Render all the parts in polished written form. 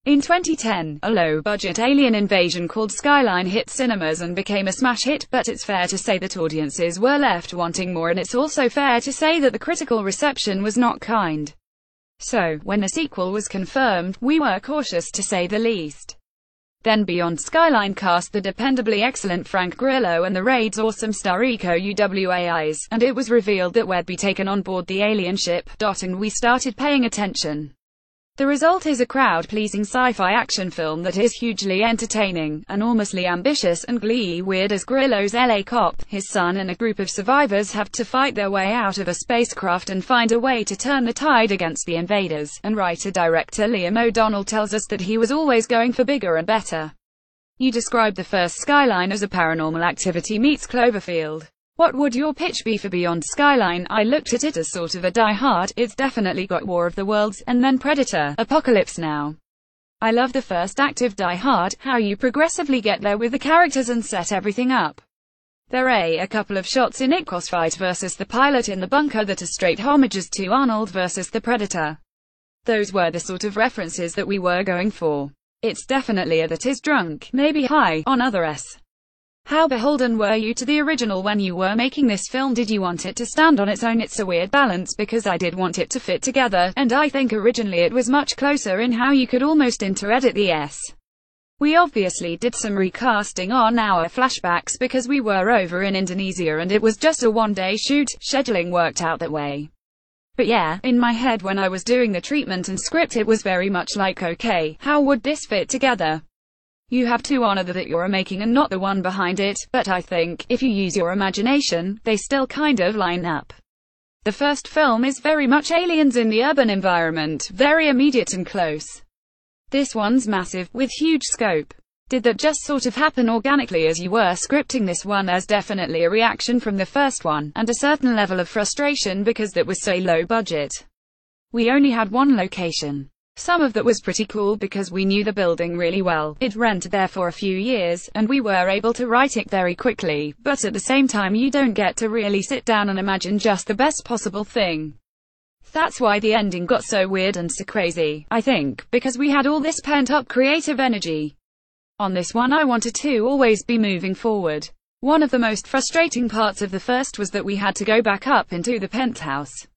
In 2010, a low-budget alien invasion called Skyline hit cinemas and became a smash hit, but it's fair to say that audiences were left wanting more, and it's also fair to say that the critical reception was not kind. So, when a sequel was confirmed, we were cautious to say the least. Then Beyond Skyline cast the dependably excellent Frank Grillo and the Raid's awesome star Iko Uwais, and it was revealed that we'd be taken on board the alien ship, and we started paying attention. The result is a crowd-pleasing sci-fi action film that is hugely entertaining, enormously ambitious, and glee weird as Grillo's LA cop, his son and a group of survivors have to fight their way out of a spacecraft and find a way to turn the tide against the invaders, and writer-director Liam O'Donnell tells us that he was always going for bigger and better. You described the first Skyline as a Paranormal Activity meets Cloverfield. What would your pitch be for Beyond Skyline? I looked at it as sort of a Die Hard. It's definitely got War of the Worlds, and then Predator, Apocalypse Now. I love the first act of Die Hard, how you progressively get there with the characters and set everything up. There are a couple of shots in it, Crossfight versus the pilot in the bunker, that are straight homages to Arnold versus the Predator. Those were the sort of references that we were going for. It's definitely a that is drunk, maybe high, on other s. How beholden were you to the original when you were making this film? Did you want it to stand on its own? It's a weird balance because I did want it to fit together, and I think originally it was much closer in how you could almost inter-edit the S. We obviously did some recasting on our flashbacks because we were over in Indonesia and it was just a one-day shoot. Scheduling worked out that way. But yeah, in my head when I was doing the treatment and script it was very much like, okay, how would this fit together? You have to honor that you're making and not the one behind it, but I think, if you use your imagination, they still kind of line up. The first film is very much aliens in the urban environment, very immediate and close. This one's massive, with huge scope. Did that just sort of happen organically as you were scripting this one? There's definitely a reaction from the first one, and a certain level of frustration because that was so low budget. We only had one location. Some of that was pretty cool because we knew the building really well. It rented there for a few years, and we were able to write it very quickly, but at the same time you don't get to really sit down and imagine just the best possible thing. That's why the ending got so weird and so crazy, I think, because we had all this pent-up creative energy. On this one I wanted to always be moving forward. One of the most frustrating parts of the first was that we had to go back up into the penthouse.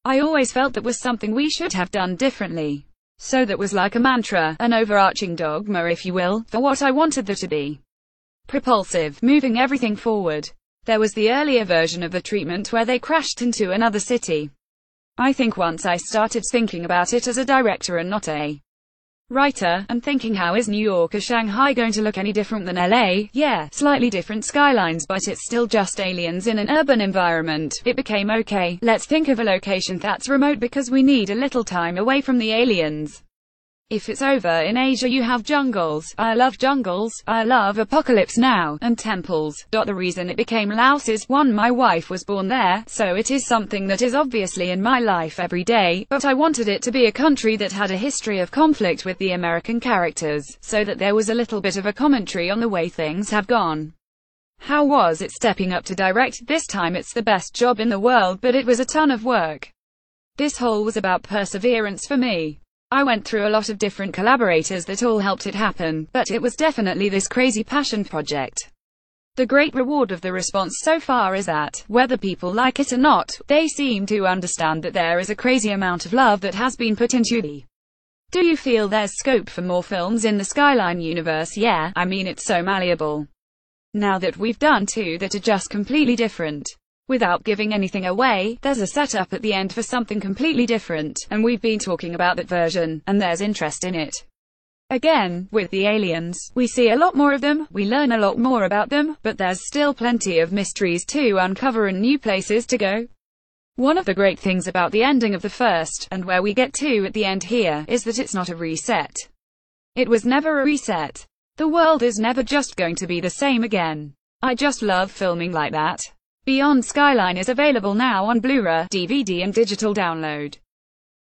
I always felt that was something we should have done differently. So that was like a mantra, an overarching dogma if you will, for what I wanted there to be. Propulsive, moving everything forward. There was the earlier version of the treatment where they crashed into another city. I think once I started thinking about it as a director and not a writer, and thinking how is New York or Shanghai going to look any different than LA? Yeah, slightly different skylines but it's still just aliens in an urban environment. It became okay, let's think of a location that's remote because we need a little time away from the aliens. If it's over in Asia you have jungles. I love jungles. I love Apocalypse Now, and temples. The reason it became Laos is, one, my wife was born there, so it is something that is obviously in my life every day, but I wanted it to be a country that had a history of conflict with the American characters, so that there was a little bit of a commentary on the way things have gone. How was it stepping up to direct? This time it's the best job in the world, but it was a ton of work. This whole was about perseverance for me. I went through a lot of different collaborators that all helped it happen, but it was definitely this crazy passion project. The great reward of the response so far is that, whether people like it or not, they seem to understand that there is a crazy amount of love that has been put into it. Do you feel there's scope for more films in the Skyline universe? Yeah, I mean it's so malleable. Now that we've done two that are just completely different. Without giving anything away, there's a setup at the end for something completely different, and we've been talking about that version, and there's interest in it. Again, with the aliens, we see a lot more of them, we learn a lot more about them, but there's still plenty of mysteries to uncover and new places to go. One of the great things about the ending of the first, and where we get to at the end here, is that it's not a reset. It was never a reset. The world is never just going to be the same again. I just love filming like that. Beyond Skyline is available now on Blu-ray, DVD and digital download.